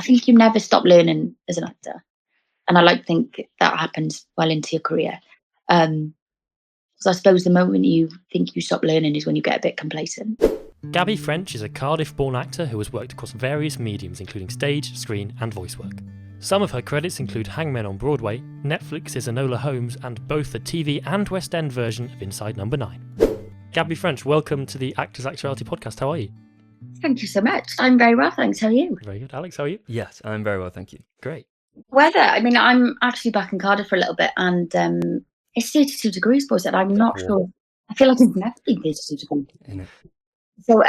I think you never stop learning as an actor. And I like to think that happens well into your career. So I suppose the moment you think you stop learning is when you get a bit complacent. Gaby French is a Cardiff-born actor who has worked across various mediums, including stage, screen, and voice work. Some of her credits include Hangmen on Broadway, Netflix's Enola Holmes, and both the TV and West End version of Inside No9. Gaby French, welcome to the Actors Actuality podcast. How are you? Thank you so much. I'm very well, thanks. How are you? Very good. Alex, how are you? Yes, I'm very well, thank you. Great. Weather. I mean, I'm actually back in Cardiff for a little bit, and it's 32 degrees, boys, and I'm not sure. I feel like it's never been 32 degrees. So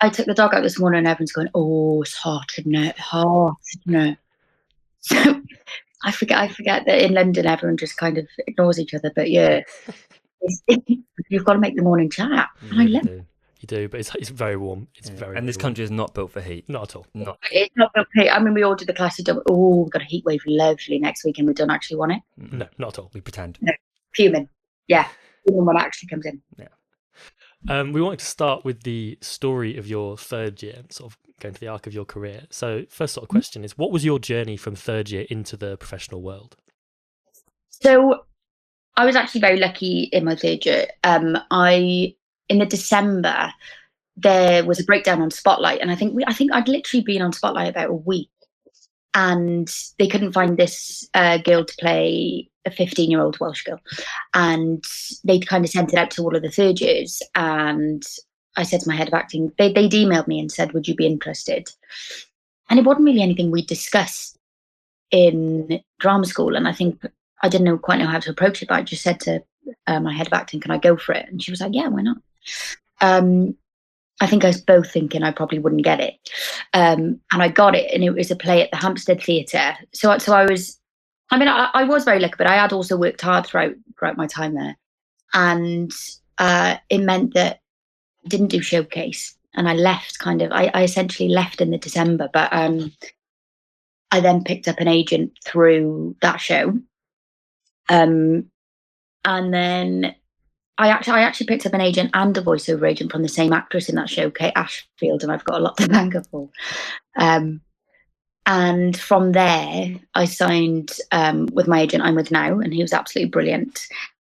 I took the dog out this morning and everyone's going, oh, it's hot, isn't it? Hot, isn't it? So I forget that in London everyone just kind of ignores each other. But yeah, you've got to make the morning chat. And I love it. You do, but it's very warm. It's very And this country is not built for heat. Not at all. It's not built for heat. I mean, we all did the classic, oh, we've got a heat wave lovely next week and we don't actually want it. No, not at all. We pretend. No, fuming. Yeah, fuming when it actually comes in. Yeah. We wanted to start with the story of your third year, sort of going to the arc of your career. So first sort of question is, what was your journey from third year into the professional world? So I was actually very lucky in my third year. In the December, there was a breakdown on Spotlight, and I think I'd literally been on Spotlight about a week, and they couldn't find this girl to play a 15-year-old Welsh girl, and they'd kind of sent it out to all of the third years. And I said to my head of acting, they'd emailed me and said, "Would you be interested?" And it wasn't really anything we discussed in drama school, and I think I didn't quite know how to approach it, but I just said to my head of acting, "Can I go for it?" And she was like, "Yeah, why not?" I think I was both thinking I probably wouldn't get it. And I got it, and it was a play at the Hampstead Theatre. So I was very lucky, but I had also worked hard throughout my time there. And it meant that I didn't do showcase, and I left I essentially left in the December, but I then picked up an agent through that show. And then I actually picked up an agent and a voiceover agent from the same actress in that show, Kate Ashfield, and I've got a lot to thank her for. And from there, I signed with my agent I'm with now, and he was absolutely brilliant.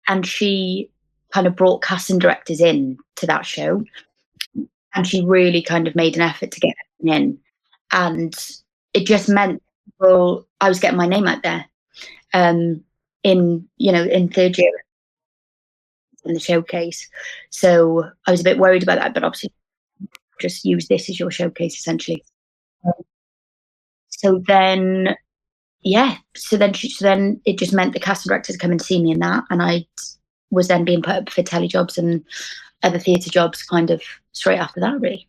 And she kind of brought casting directors in to that show, and she really kind of made an effort to get them in. And it just meant, well, I was getting my name out there in third year in the showcase. So I was a bit worried about that, but obviously just use this as your showcase essentially. So then it just meant the casting directors come and see me in that, and I was then being put up for telly jobs and other theatre jobs kind of straight after that, really.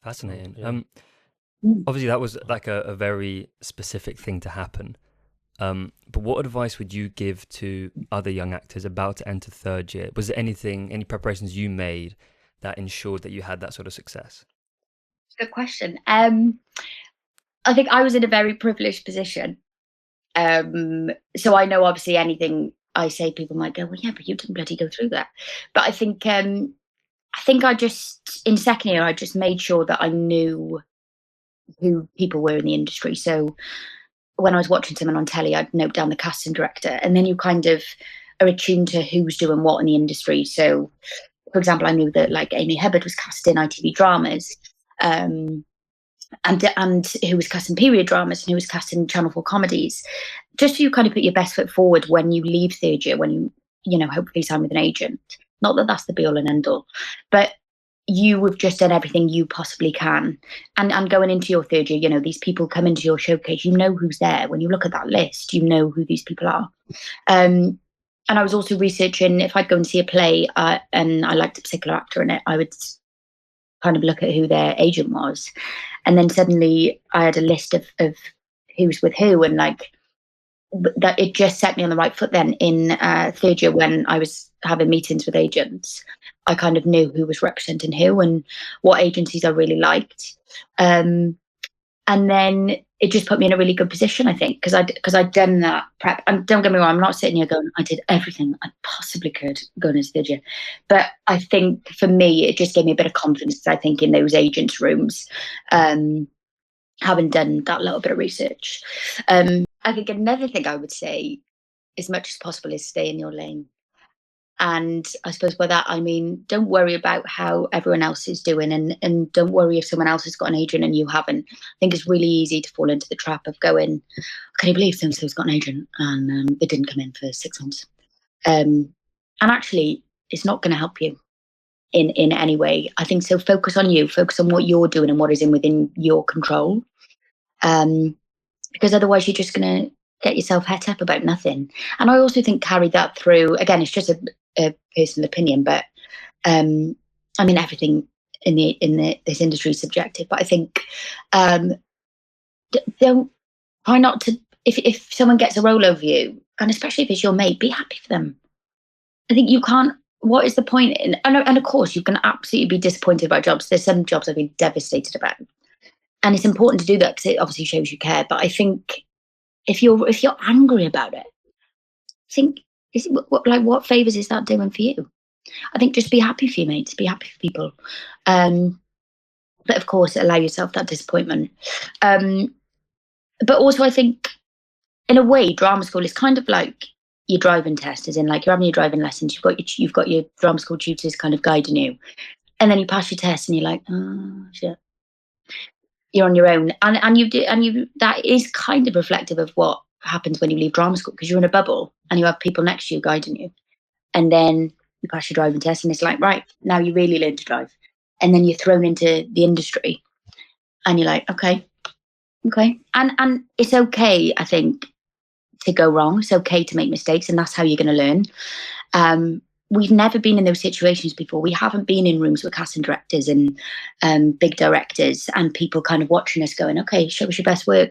Fascinating. Yeah. Obviously that was like a very specific thing to happen. But what advice would you give to other young actors about to enter third year? Was there any preparations you made that ensured that you had that sort of success? Good question. I think I was in a very privileged position. So I know obviously anything I say, people might go, well, yeah, but you didn't bloody go through that. But I think I just, in second year, I just made sure that I knew who people were in the industry. So when I was watching someone on telly, I'd note down the casting director, and then you kind of are attuned to who's doing what in the industry. So, for example, I knew that like Amy Hubbard was cast in ITV dramas, and who was cast in period dramas, and who was cast in Channel 4 comedies. Just so you kind of put your best foot forward when you leave third year, when you hopefully sign with an agent. Not that that's the be all and end all, but you have just done everything you possibly can. And going into your third year, these people come into your showcase, who's there. When you look at that list, you know who these people are. And I was also researching, if I'd go and see a play and I liked a particular actor in it, I would kind of look at who their agent was. And then suddenly I had a list of who's with who, and like that, it just set me on the right foot then in third year when I was having meetings with agents. I kind of knew who was representing who and what agencies I really liked. And then it just put me in a really good position, I think, because I'd done that prep. And don't get me wrong, I'm not sitting here going, I did everything I possibly could going into third year. But I think for me, it just gave me a bit of confidence, I think, in those agents' rooms. having done that little bit of research. I think another thing I would say, as much as possible, is stay in your lane. And I suppose by that I mean, don't worry about how everyone else is doing, and don't worry if someone else has got an agent and you haven't. I think it's really easy to fall into the trap of going, can you believe so-and-so's got an agent and they didn't come in for 6 months? And actually, it's not going to help you in any way. I think so. Focus on you, focus on what you're doing and what is within your control. Because otherwise you're just going to get yourself het up about nothing. And I also think carry that through. Again, it's just a personal opinion, but I mean, everything in this industry is subjective. But I think don't try not to. If someone gets a role over you, and especially if it's your mate, be happy for them. I think you can't. What is the point? And of course, you can absolutely be disappointed about jobs. There's some jobs I've been devastated about, and it's important to do that because it obviously shows you care. But I think if you're angry about it, think what favors is that doing for you? I think just be happy for your mates, be happy for people, but of course allow yourself that disappointment. But also, I think in a way, drama school is kind of like your driving test, as in like you're having your driving lessons. You've got your drama school tutors kind of guiding you, and then you pass your test, and you're like, oh shit, you're on your own, and you that is kind of reflective of what happens when you leave drama school, because you're in a bubble and you have people next to you guiding you, and then you pass your driving test, and it's like, right, now you really learn to drive, and then you're thrown into the industry, and you're like, okay, and it's okay, I think, to go wrong. It's okay to make mistakes, and that's how you're going to learn. We've never been in those situations before. We haven't been in rooms with casting directors and big directors and people kind of watching us going, okay, show us your best work.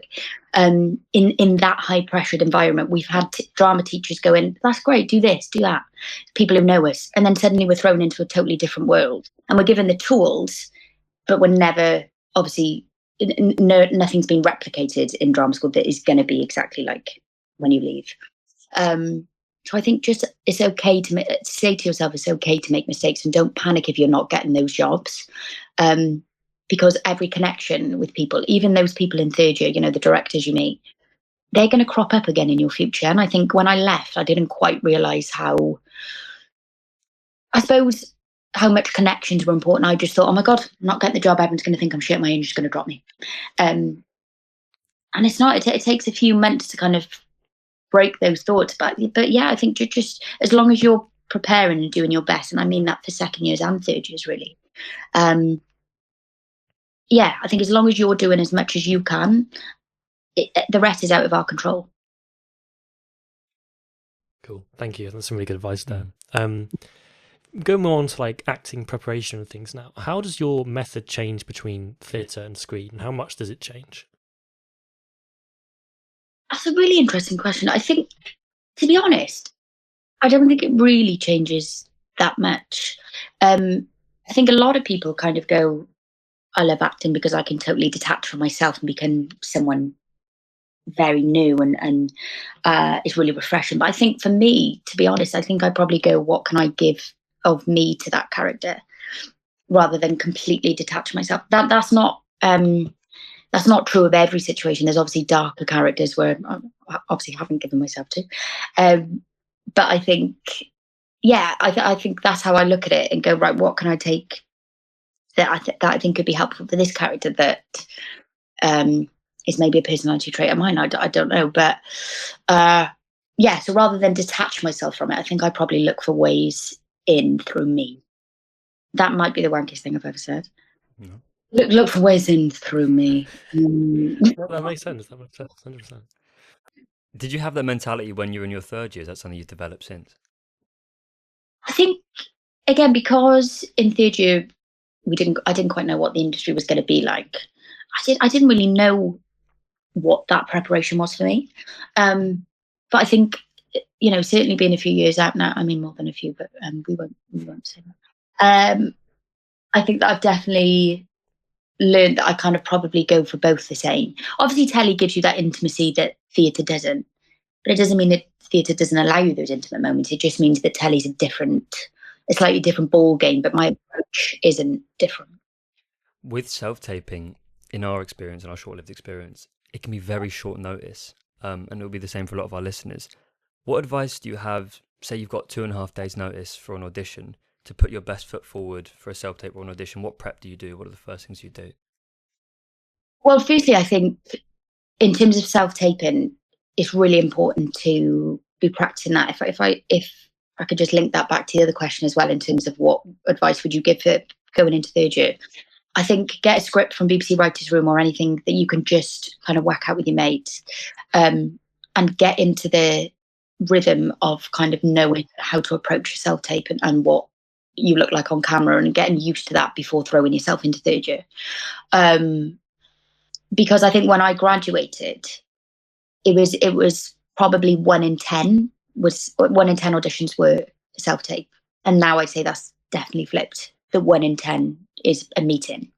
In that high pressured environment, we've had drama teachers going, that's great, do this, do that. People who know us. And then suddenly we're thrown into a totally different world. And we're given the tools, but we're never, obviously, nothing's been replicated in drama school that is going to be exactly like when you leave. So I think just it's okay to say to yourself, it's okay to make mistakes, and don't panic if you're not getting those jobs. Because every connection with people, even those people in third year, the directors you meet, they're going to crop up again in your future. And I think when I left, I didn't quite realise how much connections were important. I just thought, oh my God, I'm not getting the job. Everyone's going to think I'm shit at my age, just going to drop me. And it's not, it takes a few months to kind of break those thoughts, but yeah, I think you're just, as long as you're preparing and doing your best, and I mean that for second years and third years really, yeah, I think as long as you're doing as much as you can, the rest is out of our control. Cool, thank you, that's some really good advice there. Going more on to like acting preparation and things now, how does your method change between theatre and screen, and how much does it change? That's a really interesting question. I think, to be honest, I don't think it really changes that much. I think a lot of people kind of go, I love acting because I can totally detach from myself and become someone very new, and it's really refreshing. But I think for me, to be honest, I think I probably go, what can I give of me to that character, rather than completely detach myself. That's not true of every situation. There's obviously darker characters where I obviously haven't given myself to. But I think, yeah, I think that's how I look at it and go, right, what can I take that I think could be helpful for this character that is maybe a personality trait of mine. I don't know. But yeah, so rather than detach myself from it, I think I probably look for ways in through me. That might be the wankiest thing I've ever said. No. Look for ways in through me. That makes sense. 100%. Did you have that mentality when you were in your third year? Is that something you've developed since? I think, again, because in third year I didn't quite know what the industry was going to be like. I didn't really know what that preparation was for me. But I think, certainly being a few years out now, I mean more than a few, but we won't say that. I think that I've definitely learned that I kind of probably go for both the same. Obviously, telly gives you that intimacy that theatre doesn't, but it doesn't mean that theatre doesn't allow you those intimate moments. It just means that telly's a slightly different ball game, but my approach isn't different. With self-taping, in our experience, in our short-lived experience, it can be very short notice, and it'll be the same for a lot of our listeners. What advice do you have, say you've got 2.5 days notice for an audition, to put your best foot forward for a self-tape or an audition? What prep do you do? What are the first things you do? Well, firstly, I think in terms of self-taping, it's really important to be practicing that. If I could just link that back to the other question as well, in terms of what advice would you give for going into third year? I think get a script from BBC Writers' Room or anything that you can just kind of whack out with your mates, and get into the rhythm of kind of knowing how to approach a self-tape and what you look like on camera, and getting used to that before throwing yourself into third year. Because I think when I graduated, it was probably 1 in 10 auditions were self-tape, and now I'd say that's definitely flipped. The 1 in 10 is a meeting.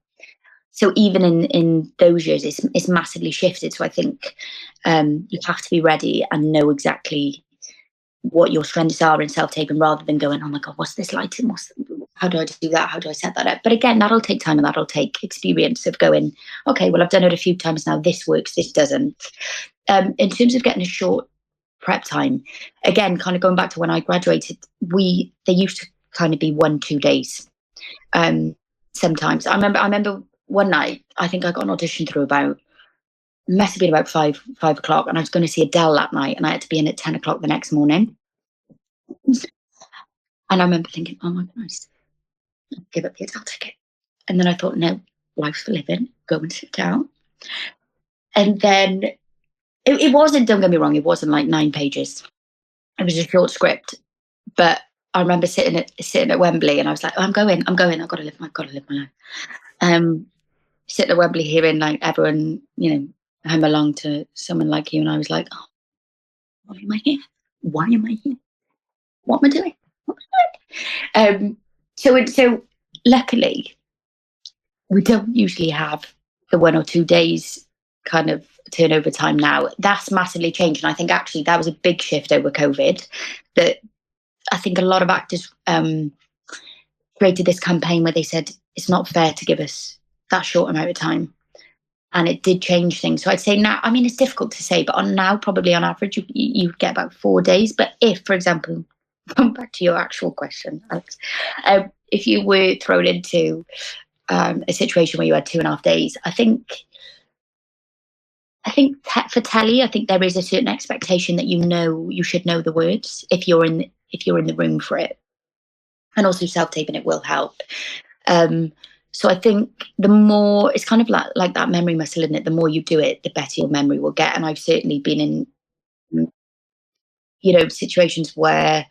So even in those years, it's massively shifted. So I think you have to be ready and know exactly what your strengths are in self-taping, rather than going, oh my God, what's this lighting? How do I do that? How do I set that up? But again, that'll take time, and that'll take experience of going, okay, well, I've done it a few times now. This works, this doesn't. In terms of getting a short prep time, again, kind of going back to when I graduated, they used to kind of be 1-2 days. Sometimes I remember one night, I think I got an audition through must have been about 5 o'clock, and I was going to see Adele that night, and I had to be in at 10 o'clock the next morning. And I remember thinking, oh my goodness, give up the Adele ticket. And then I thought, no, life's for living, go and sit down. And then it wasn't, don't get me wrong, it wasn't like 9 pages. It was a short script. But I remember sitting at Wembley, and I was like, oh, I'm going, I've got to live my life. Sitting at Wembley, hearing like everyone, home along to someone like you, and I was like, oh, why am I here? Why am I here? What am I doing? So luckily, we don't usually have the 1 or 2 days kind of turnover time now. That's massively changed, and I think actually that was a big shift over COVID. That I think a lot of actors created this campaign where they said it's not fair to give us that short amount of time. And it did change things. So I'd say now, I mean, it's difficult to say, but probably on average, you get about 4 days. But if, for example, come back to your actual question, Alex, if you were thrown into a situation where you had 2.5 days, I think for telly, I think there is a certain expectation that you should know the words if you're in the room for it, and also self-taping it will help. So I think the more, it's kind of like that memory muscle, isn't it? The more you do it, the better your memory will get. And I've certainly been in, situations where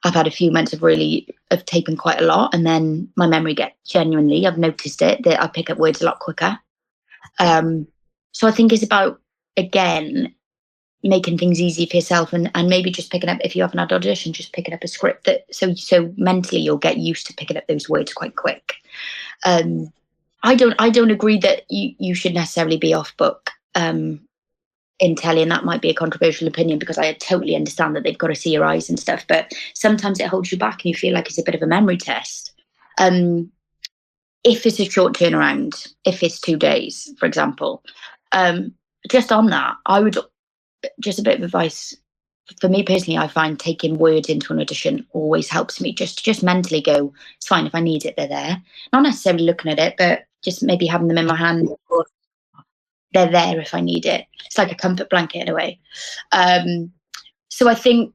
I've had a few months of taping quite a lot, and then my memory gets genuinely, I've noticed it, that I pick up words a lot quicker. So I think it's about, again, making things easy for yourself, and maybe just picking up, if you haven't had an audition, just picking up a script that so mentally you'll get used to picking up those words quite quick. I don't agree that you should necessarily be off book in telly, and that might be a controversial opinion, because I totally understand that they've got to see your eyes and stuff, but sometimes it holds you back and you feel like it's a bit of a memory test. If it's a short turnaround, if it's 2 days, for example, just on that, I would, just a bit of advice for me personally, I find taking words into an audition always helps me just mentally go, it's fine, if I need it, they're there. Not necessarily looking at it, but just maybe having them in my hand. They're there if I need it. It's like a comfort blanket in a way. So I think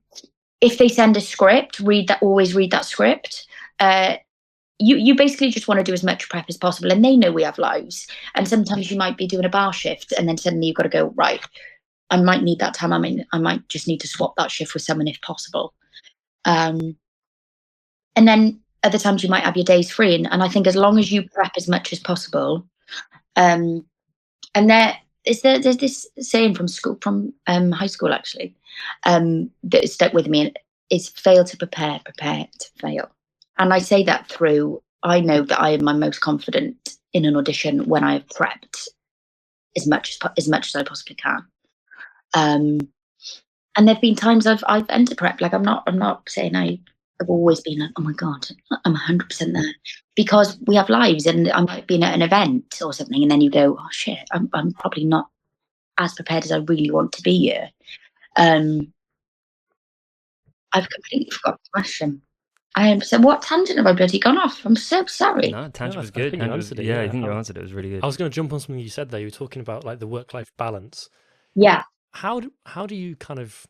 if they send a script, always read that script. You basically just want to do as much prep as possible, and they know we have lives. And sometimes you might be doing a bar shift, and then suddenly you've got to go, right, I might need that time. I might just need to swap that shift with someone if possible. And then other times you might have your days free. And I think as long as you prep as much as possible, and there's this saying from high school actually, that has stuck with me, is fail to prepare, prepare to fail. And I say that I know that I am my most confident in an audition when I have prepped as much as I possibly can. And there've been times I've under prep. Like I'm not saying I I've always been like, oh my God, I'm 100% there. Because we have lives, and I might be at an event or something, and then you go, oh shit, I'm probably not as prepared as I really want to be here. I've completely forgot the question. So what tangent have I bloody gone off? I'm so sorry. No, tangent was I good. think you answered it, Yeah, I yeah. think you answered it. It was really good. I was going to jump on something you said there. You were talking about like the work-life balance. Yeah. How do you kind of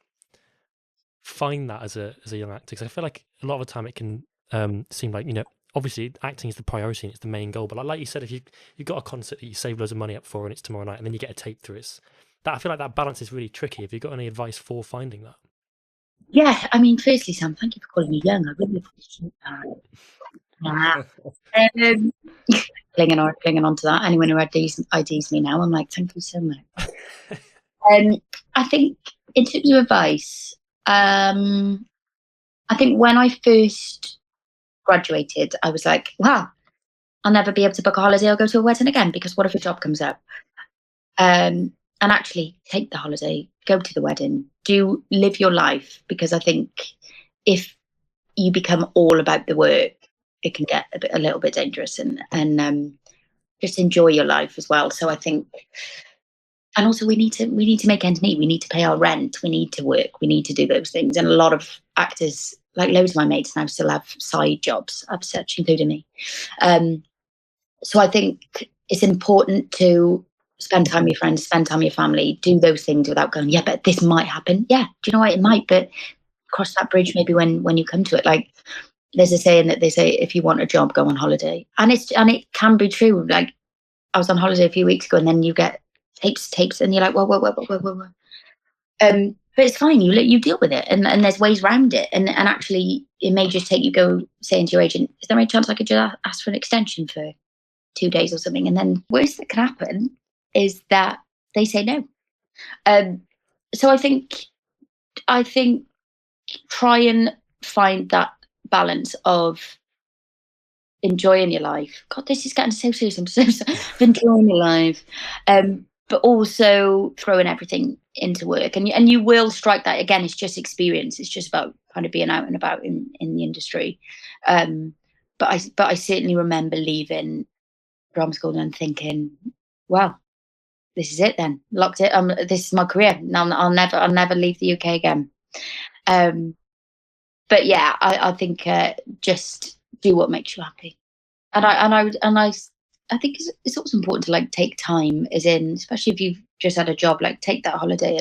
find that as a young actor? Because I feel like a lot of the time it can seem like, you know, obviously acting is the priority and it's the main goal. But like you said, if you've got a concert that you save loads of money up for and it's tomorrow night, and then you get a tape through, I feel like that balance is really tricky. Have you got any advice for finding that? Yeah, I mean, firstly, Sam, thank you for calling me young. I really appreciate that. Clinging on to that. Anyone who IDs me now, I'm like, thank you so much. I think in terms of advice, I think when I first graduated, I was like, wow, I'll never be able to book a holiday or go to a wedding again, because what if a job comes up? And actually take the holiday, go to the wedding, live your life, because I think if you become all about the work, it can get a little bit dangerous, and just enjoy your life as well. So I think, and also we need to make ends meet. We need to pay our rent. We need to work. We need to do those things. And a lot of actors, like loads of my mates now, still have side jobs as such, including me. So I think it's important to spend time with your friends, spend time with your family, do those things without going, yeah, but this might happen. Yeah, do you know what? It might, but cross that bridge maybe when you come to it. Like there's a saying that they say, if you want a job, go on holiday. And it can be true. Like I was on holiday a few weeks ago, and then you get tapes, and you're like, whoa. But it's fine. You deal with it, and there's ways around it. And actually, it may just take you saying to your agent, is there any chance I could just ask for an extension for 2 days or something? And then worst that can happen is that they say no. So I think try and find that balance of enjoying your life. God, this is getting so serious. I'm so sorry. Enjoying your life, but also throwing everything into work. And you will strike that again. It's just experience. It's just about kind of being out and about in the industry. But I certainly remember leaving drama school and thinking, wow, this is it then. Locked it. This is my career. Now I'll never leave the UK again. But yeah, I think just do what makes you happy. And I think it's also important to like take time, as in, especially if you've just had a job, like take that holiday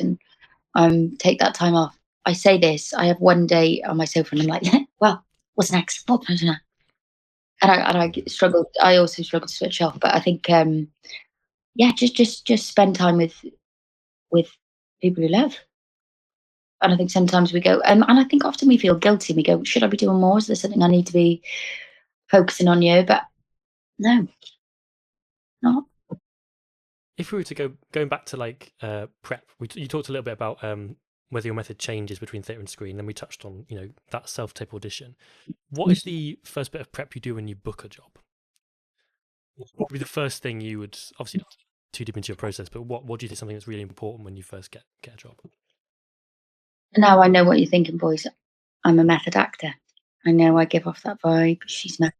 and take that time off. I say this, I have one day on my sofa and I'm like, well, what's next? What happens now? And I struggle. I also struggle to switch off. But I think, yeah, just spend time with people you love. And I think sometimes we go, and I think often we feel guilty. We go, should I be doing more? Is there something I need to be focusing on here? But no, not. If we were to going back to like prep, you talked a little bit about whether your method changes between theatre and screen. Then we touched on, you know, that self-tape audition. What is the first bit of prep you do when you book a job? What would be the first thing you would, obviously not too deep into your process, but what do you think is something that's really important when you first get a job? Now I know what you're thinking, boys. I'm a method actor. I know I give off that vibe. She's method.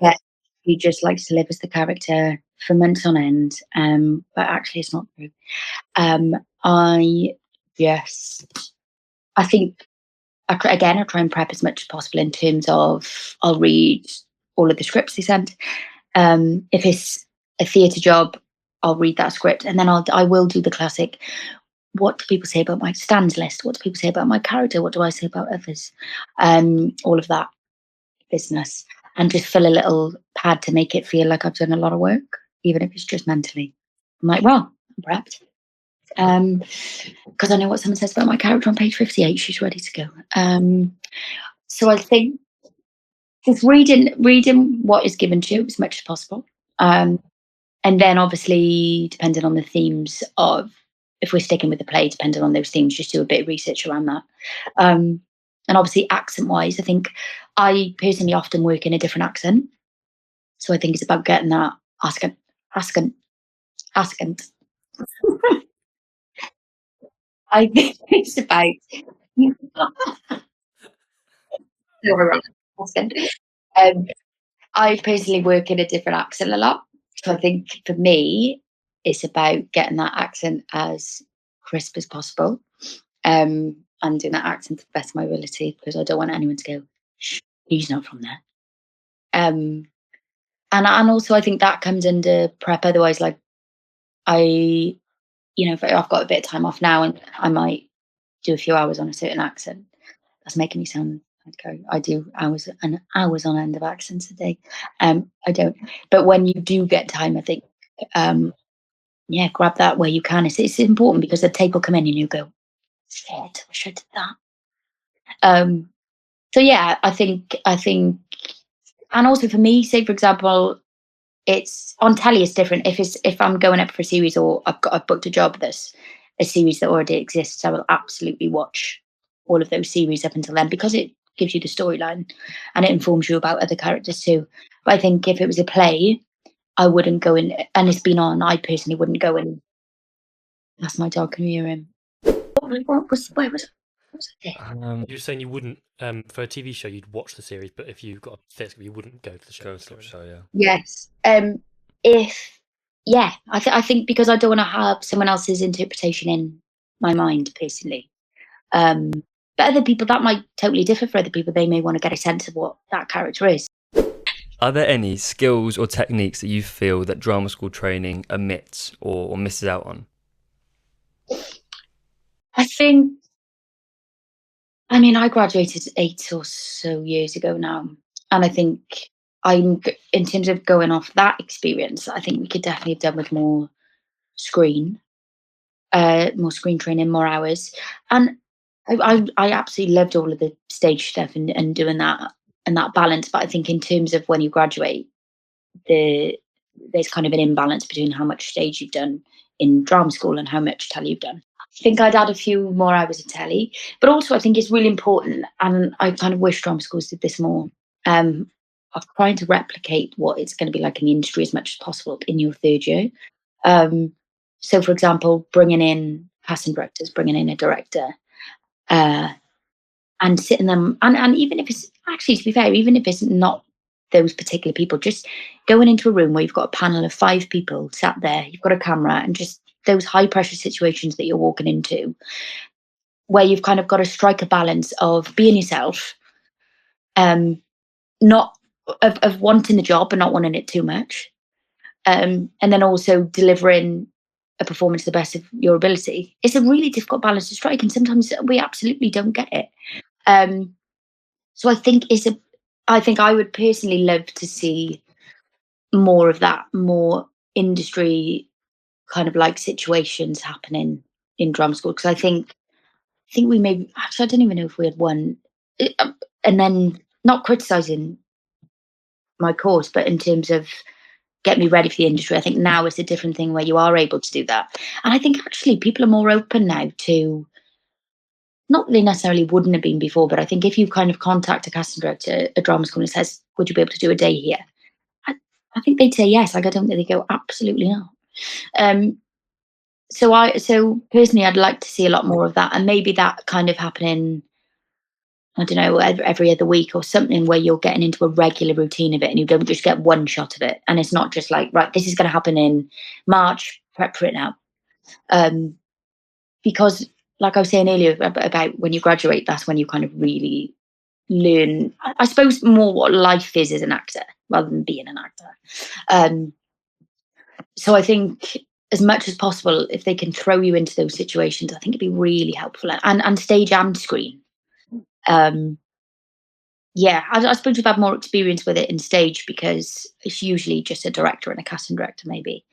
Yeah, he just likes to live as the character for months on end. But actually, it's not true. I think I try and prep as much as possible in terms of I'll read all of the scripts they send. If it's a theatre job, I'll read that script, and then I will do the classic. What do people say about my stands list? What do people say about my character? What do I say about others? All of that business, and just fill a little pad to make it feel like I've done a lot of work, even if it's just mentally. I'm like, well, I'm prepped. Because I know what someone says about my character on page 58. She's ready to go. So I think just reading what is given to you as much as possible. And then obviously, depending on the themes of, if we're sticking with the play, depending on those themes, just do a bit of research around that. And obviously, accent-wise, I think I personally often work in a different accent. So I think it's about getting that accent. I think it's about I personally work in a different accent a lot. So I think for me, it's about getting that accent as crisp as possible. And doing that accent to the best of my ability, because I don't want anyone to go, "Shh, he's not from there." Um, and also I think that comes under prep. Otherwise, like I, if I've got a bit of time off now and I might do a few hours on a certain accent. That's making me sound like I do hours and hours on end of accents a day. I don't. But when you do get time, I think, grab that where you can. It's important because the tape will come in and you go, shit, I wish I did that. So yeah, I think, and also for me, say for example, it's on telly is different. If I'm going up for a series or I've booked a job that's a series that already exists, I will absolutely watch all of those series up until then because it gives you the storyline and it informs you about other characters too. But I think if it was a play, I wouldn't go in, and it's been on. I personally wouldn't go in. That's my dog. Can you hear him? Where was it? You're saying you wouldn't, for a TV show, you'd watch the series, but if you got a theatre, you wouldn't go to the show. Go to the show, yeah. Yes. I think because I don't want to have someone else's interpretation in my mind personally. But other people, that might totally differ for other people. They may want to get a sense of what that character is. Are there any skills or techniques that you feel that drama school training omits or misses out on? I graduated 8 or so years ago now. And I think in terms of going off that experience, I think we could definitely have done with more screen training, more hours. And I absolutely loved all of the stage stuff and doing that and that balance. But I think in terms of when you graduate, there's kind of an imbalance between how much stage you've done in drama school and how much telly you've done. I think I'd add a few more hours of telly, but also I think it's really important, and I kind of wish drama schools did this more, of trying to replicate what it's going to be like in the industry as much as possible in your third year. So, for example, bringing in casting directors, bringing in a director, and sitting them, and even if it's actually, to be fair, even if it's not those particular people, just going into a room where you've got a panel of 5 people sat there, you've got a camera, and just those high pressure situations that you're walking into, where you've kind of got to strike a balance of being yourself, not of wanting the job but not wanting it too much, and then also delivering a performance to the best of your ability. It's a really difficult balance to strike, and sometimes we absolutely don't get it. So I think I would personally love to see more of that, more industry kind of like situations happening in drama school, because I think we maybe actually I don't even know if we had one, and then not criticizing my course, but in terms of get me ready for the industry. I think now it's a different thing where you are able to do that, and I think actually people are more open now to. Not that they necessarily wouldn't have been before, but I think if you kind of contact a casting director, a drama school, and says, "Would you be able to do a day here?" I think they'd say yes. Like I don't think they go absolutely not. So personally, I'd like to see a lot more of that, and maybe that kind of happening. I don't know, every other week or something, where you're getting into a regular routine of it, and you don't just get one shot of it, and it's not just like, right, this is going to happen in March. Prep for it now, because like I was saying earlier about when you graduate, that's when you kind of really learn, I suppose, more what life is as an actor rather than being an actor. So I think as much as possible, if they can throw you into those situations, I think it'd be really helpful, and stage and screen. I suppose we've had more experience with it in stage because it's usually just a director and a casting director maybe.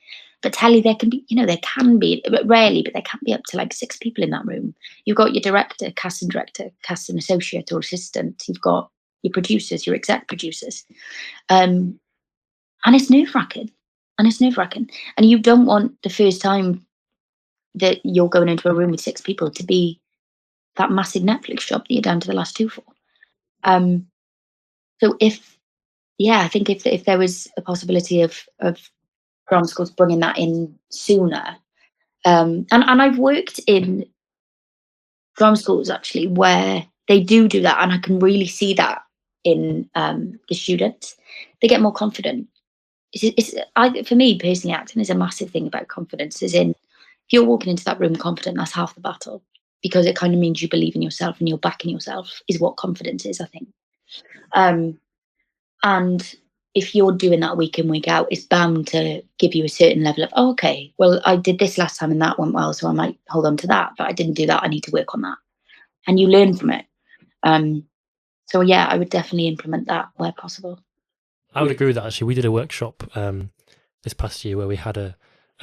But telly, there can be, but rarely, but there can be up to like 6 people in that room. You've got your director, casting associate or assistant. You've got your producers, your exec producers. And it's nerve-wracking. And you don't want the first time that you're going into a room with 6 people to be that massive Netflix job that you're down to the last 2 for. So I think if there was a possibility of drama schools bringing that in sooner, and I've worked in drama schools actually where they do that, and I can really see that in the students, they get more confident. For me personally, acting is a massive thing about confidence. As in, if you're walking into that room confident, that's half the battle, because it kind of means you believe in yourself and you're backing yourself. Is what confidence is, I think. And if you're doing that week in, week out, it's bound to give you a certain level of, oh, okay, well, I did this last time and that went well, so I might hold on to that, but I didn't do that. I need to work on that. And you learn from it. So yeah, I would definitely implement that where possible. I would agree with that, actually. We did a workshop this past year where we had a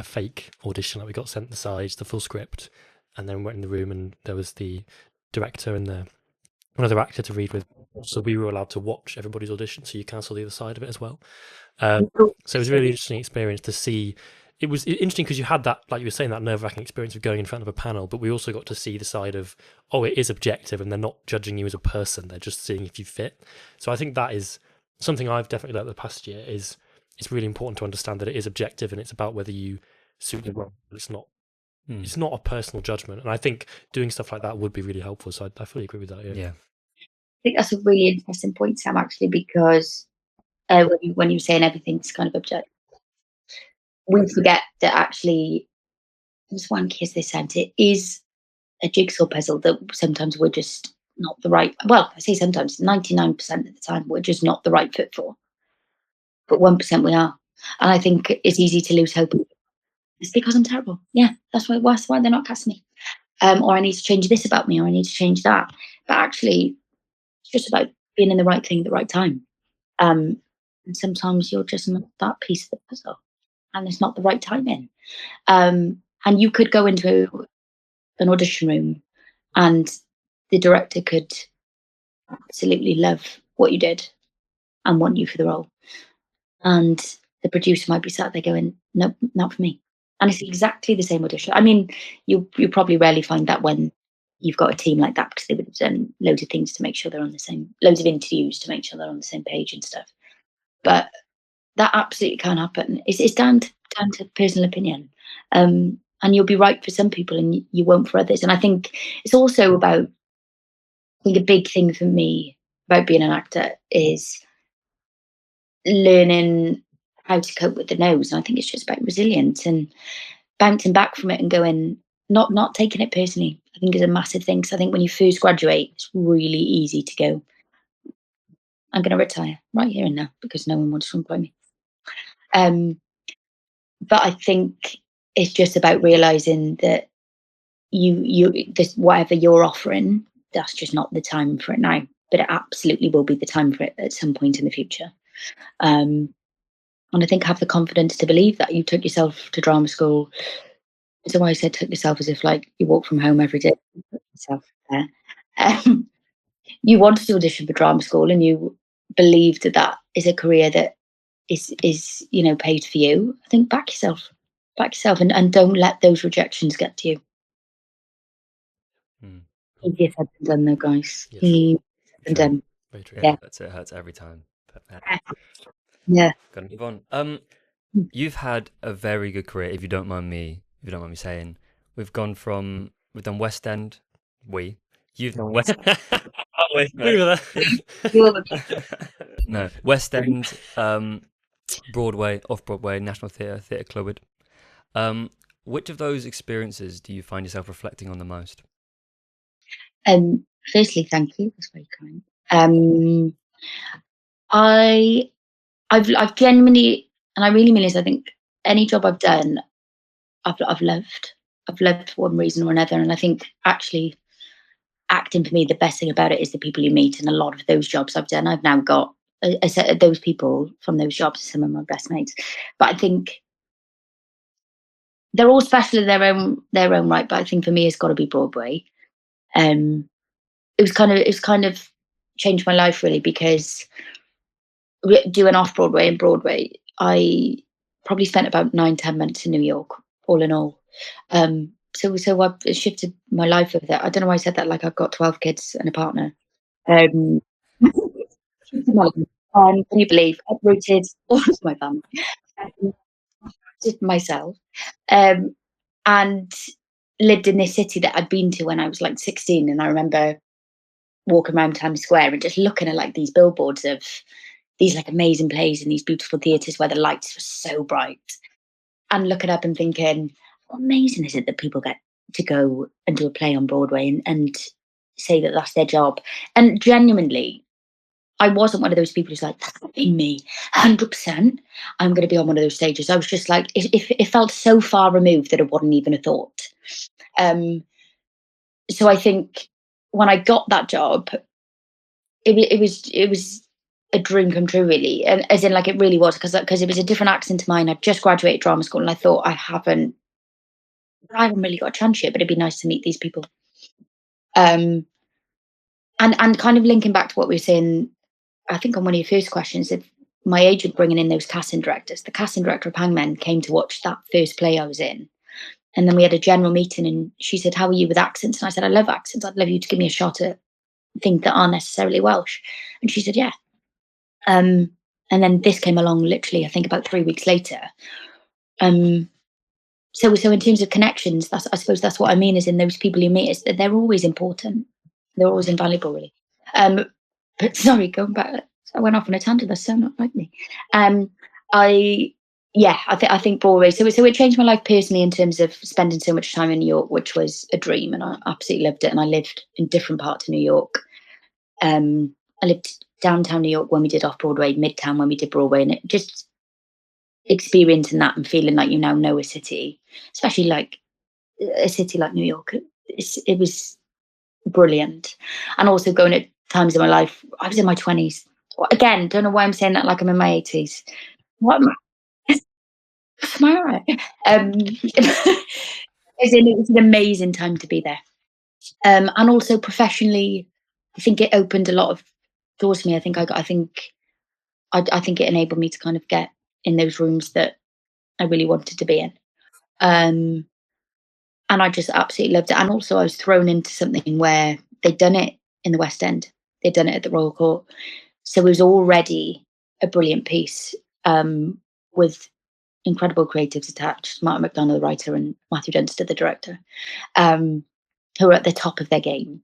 fake audition. Like, we got sent the sides, the full script, and then went in the room and there was the director and another actor to read with. So we were allowed to watch everybody's audition, so you can saw the other side of it as well. So it was a really interesting experience to see. It was interesting because you had that, like you were saying, that nerve-wracking experience of going in front of a panel, but we also got to see the side of, oh, it is objective and they're not judging you as a person, they're just seeing if you fit. So I think that is something I've definitely learned the past year. Is it's really important to understand that it is objective and it's about whether you suit the role. It's not a personal judgment. And I think doing stuff like that would be really helpful. So I fully agree with that. Yeah. I think that's a really interesting point, Sam, actually, because when you were saying everything's kind of objective, we forget that actually, as wanky as this sounds, it is a jigsaw puzzle that sometimes we're just not the right. Well, I say sometimes, 99% of the time, we're just not the right fit for. But 1% we are. And I think it's easy to lose hope. It's because I'm terrible. Yeah, that's why they're not casting me. Or I need to change this about me, or I need to change that. But actually, it's just about being in the right thing at the right time. And sometimes you're just not that piece of the puzzle, and it's not the right timing. And you could go into an audition room, and the director could absolutely love what you did and want you for the role, and the producer might be sat there going, "Nope, not for me." And it's exactly the same audition. I mean, you probably rarely find that when you've got a team like that, because they would have done loads of things to make sure they're on the same, loads of interviews to make sure they're on the same page and stuff. But that absolutely can happen. It's down to personal opinion, and you'll be right for some people and you won't for others. And I think it's also about, I think a big thing for me about being an actor is learning how to cope with the no's. And I think it's just about resilience and bouncing back from it and going, not taking it personally, I think is a massive thing. Because I think when you first graduate, it's really easy to go, I'm going to retire right here and now because no one wants to employ me. But I think it's just about realizing that whatever you're offering, that's just not the time for it now. But it absolutely will be the time for it at some point in the future. And I think have the confidence to believe that. You took yourself to drama school. So I said took yourself as if like you walk from home every day. You put yourself there. You wanted to audition for drama school, and you believed that is a career that is paid for you. I think back yourself, and don't let those rejections get to you. Easier said than done, though, guys. Yes. Easier than done. Very true. Yeah. That's it. Hurts every time. Yeah. Gotta move on. You've had a very good career, if you don't mind me saying. We've done West End. You've done West. No, West End, Broadway, off Broadway, National Theatre, Theatre Club. Which of those experiences do you find yourself reflecting on the most? Firstly, thank you. That's very kind. I've genuinely, and I really mean this, I think any job I've done, I've loved. I've loved for one reason or another, and I think actually acting for me, the best thing about it is the people you meet. And a lot of those jobs I've done, I've now got a set of those people from those jobs, some of my best mates. But I think they're all special in their own right. But I think for me, it's got to be Broadway. It was kind of changed my life really, because doing off Broadway and Broadway, I probably spent about 9-10 months in New York, all in all. So I've shifted my life over there. I don't know why I said that, like I've got 12 kids and a partner. Can you believe I've rooted all of my family, just myself, and lived in this city that I'd been to when I was like 16. And I remember walking around Times Square and just looking at like these billboards of these like amazing plays in these beautiful theatres where the lights were so bright, and looking up and thinking, how amazing is it that people get to go and do a play on Broadway and say that that's their job. And genuinely, I wasn't one of those people who's like, that's going to be me, 100%. I'm going to be on one of those stages. I was just like, it felt so far removed that it wasn't even a thought. So I think when I got that job, it was a dream come true, really, and as in like it really was, because it was a different accent to mine. I'd just graduated drama school, and I thought I haven't really got a chance yet, but it'd be nice to meet these people. And kind of linking back to what we were saying, I think on one of your first questions, of my agent bringing in those casting directors. The casting director of Hangmen came to watch that first play I was in. And then we had a general meeting, and she said, how are you with accents? And I said, I love accents. I'd love you to give me a shot at things that aren't necessarily Welsh. And she said, yeah. And then this came along literally, I think, about 3 weeks later. So in terms of connections, I suppose that's what I mean, is in those people you meet, is that they're always important. They're always invaluable, really. But sorry, going back, I went off on a tangent. That's so not like me. I think Broadway. So it changed my life personally in terms of spending so much time in New York, which was a dream, and I absolutely loved it. And I lived in different parts of New York. I lived downtown New York when we did off Broadway, Midtown when we did Broadway, and it just experiencing that and feeling like you now know a city, especially like a city like New York. It was brilliant. And also going at times in my life, I was in my 20s. Again, don't know why I'm saying that like I'm in my 80s. What am I? Am I all right? It was an amazing time to be there. And also professionally, I think it opened a lot of doors to me. I think it enabled me to kind of get in those rooms that I really wanted to be in. And I just absolutely loved it. And also I was thrown into something where they'd done it in the West End. They'd done it at the Royal Court. So it was already a brilliant piece, with incredible creatives attached, Martin McDonough, the writer, and Matthew Dunster, the director, who were at the top of their game.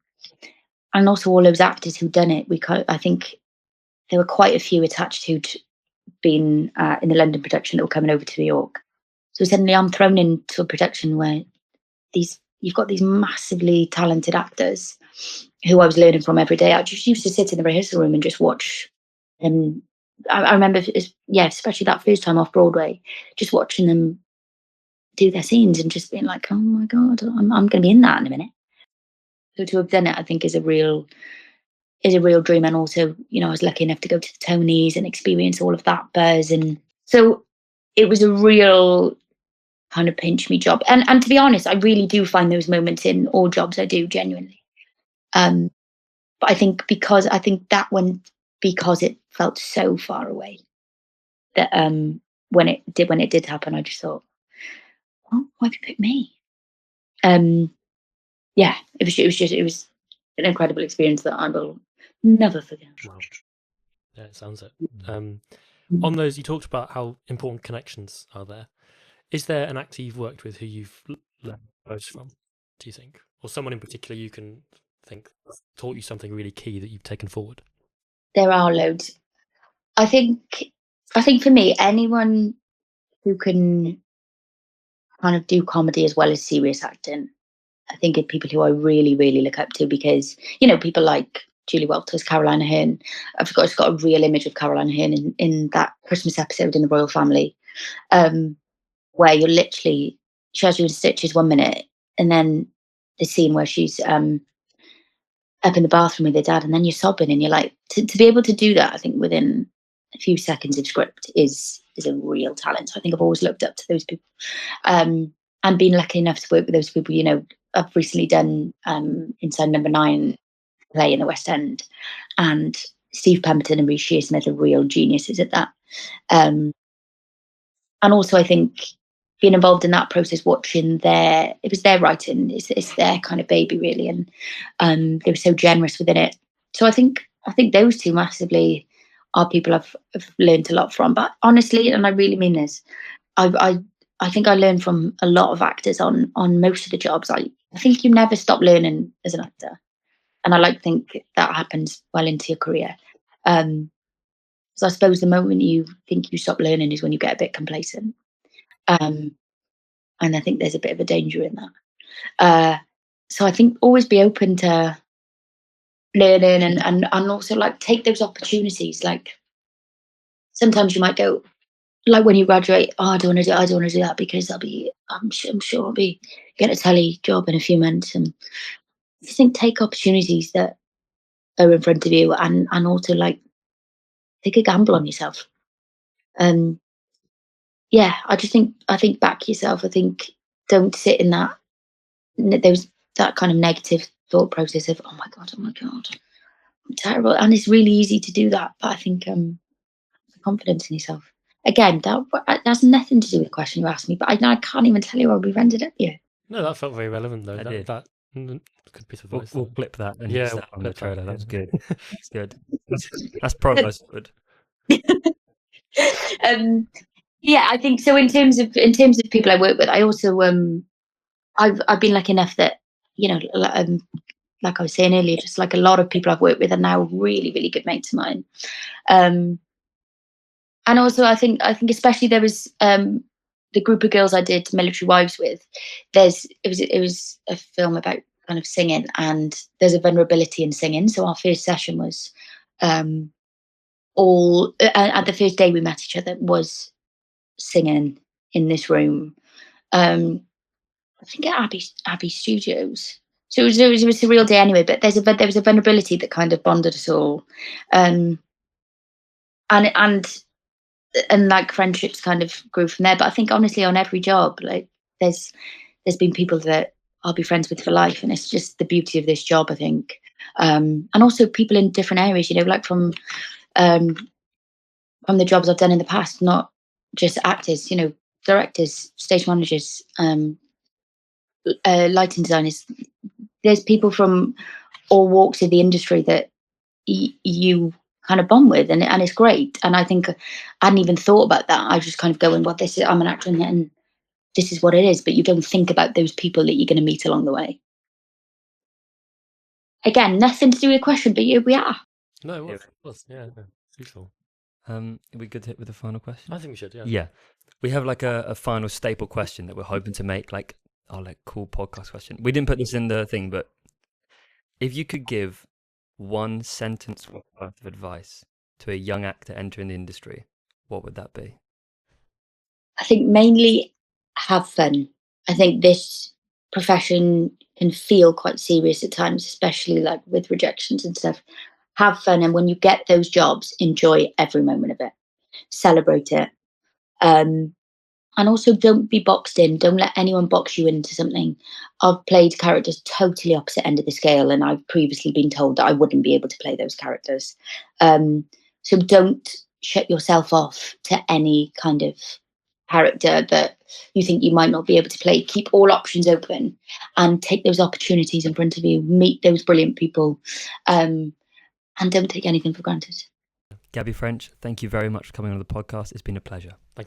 And also all those actors who'd done it. I think there were quite a few attached who'd been in the London production that were coming over to New York. So suddenly I'm thrown into a production where you've got these massively talented actors who I was learning from every day. I just used to sit in the rehearsal room and just watch. And I remember, especially that first time off Broadway, just watching them do their scenes and just being like, oh my God, I'm going to be in that in a minute. So to have done it, I think is a real dream. And also, I was lucky enough to go to the Tonys and experience all of that buzz. And so it was a real kind of pinch me job. And to be honest, I really do find those moments in all jobs I do, genuinely. But I think because it felt so far away, that when it did happen, I just thought, oh, why have you picked me? It was an incredible experience that I will never forget. Wow. Yeah, it sounds it. On those, you talked about how important connections are there. Is there an actor you've worked with who you've learned most from, do you think? Or someone in particular you can think taught you something really key that you've taken forward? There are loads. I think for me, anyone who can kind of do comedy as well as serious acting, I think are people who I really, really look up to, because, people like Julie Walters, Caroline Aherne. I've got a real image of Caroline Aherne in that Christmas episode in The Royal Family, where you're literally, she has you in stitches 1 minute, and then the scene where she's up in the bathroom with her dad, and then you're sobbing, and you're like, to be able to do that, I think within a few seconds of script is a real talent. So I think I've always looked up to those people, and been lucky enough to work with those people. I've recently done Inside No9 play in the West End, and Steve Pemberton and Reece Shearsmith are real geniuses at that. And also I think being involved in that process, watching it was their writing, it's their kind of baby, really, and they were so generous within it. So I think those two massively are people I've learned a lot from. But honestly, and I really mean this, I think I learned from a lot of actors on most of the jobs. I think you never stop learning as an actor. And I like to think that happens well into your career. So I suppose the moment you think you stop learning is when you get a bit complacent. And I think there's a bit of a danger in that. So I think always be open to learning and also like take those opportunities. Like sometimes you might go, like when you graduate, I don't want to do that because I'm sure I'll be getting a telly job in a few months. And I think take opportunities that are in front of you and also like take a gamble on yourself. Yeah, I think back yourself. I think don't sit in that kind of negative thought process of oh my god, I'm terrible. And it's really easy to do that. But I think confidence in yourself. Again, that's nothing to do with the question you asked me, but I can't even tell you how we ended up here. No, that felt very relevant though. That good piece of advice. We'll clip that and yeah, use that we'll on the clip trailer. that, That was good. That's good. That's progress. Good. Yeah, I think so. In terms of people I work with, I also I've been lucky enough that like I was saying earlier, just like a lot of people I've worked with are now really really good mates of mine. And also I think especially there was the group of girls I did Military Wives with. It was a film about kind of singing, and there's a vulnerability in singing. So our first session was all at the first day we met each other was singing in this room. I think at Abbey Studios. So it was a surreal day anyway. But there was a vulnerability that kind of bonded us all, and like friendships kind of grew from there. But I think honestly, on every job, like there's been people that I'll be friends with for life, and it's just the beauty of this job, I think. And also people in different areas, like from the jobs I've done in the past, not just actors, directors, stage managers, lighting designers. There's people from all walks of the industry that you kind of bond with, and it's great. And I think I hadn't even thought about that. I was just kind of going, well, I'm an actor and this is what it is. But you don't think about those people that you're going to meet along the way. Again, nothing to do with the question, but we are. No, it was. Yeah, it's useful. Are we good to hit with the final question? I think we should, yeah. Yeah. We have like a final staple question that we're hoping to make like our like cool podcast question. We didn't put this in the thing, but if you could give one sentence worth of advice to a young actor entering the industry, what would that be? I think mainly have fun. I think this profession can feel quite serious at times, especially like with rejections and stuff. Have fun, and when you get those jobs, enjoy every moment of it. Celebrate it. And also don't be boxed in. Don't let anyone box you into something. I've played characters totally opposite end of the scale, and I've previously been told that I wouldn't be able to play those characters. So don't shut yourself off to any kind of character that you think you might not be able to play. Keep all options open and take those opportunities in front of you. Meet those brilliant people, and don't take anything for granted. Gaby French, thank you very much for coming on the podcast. It's been a pleasure. Thank you.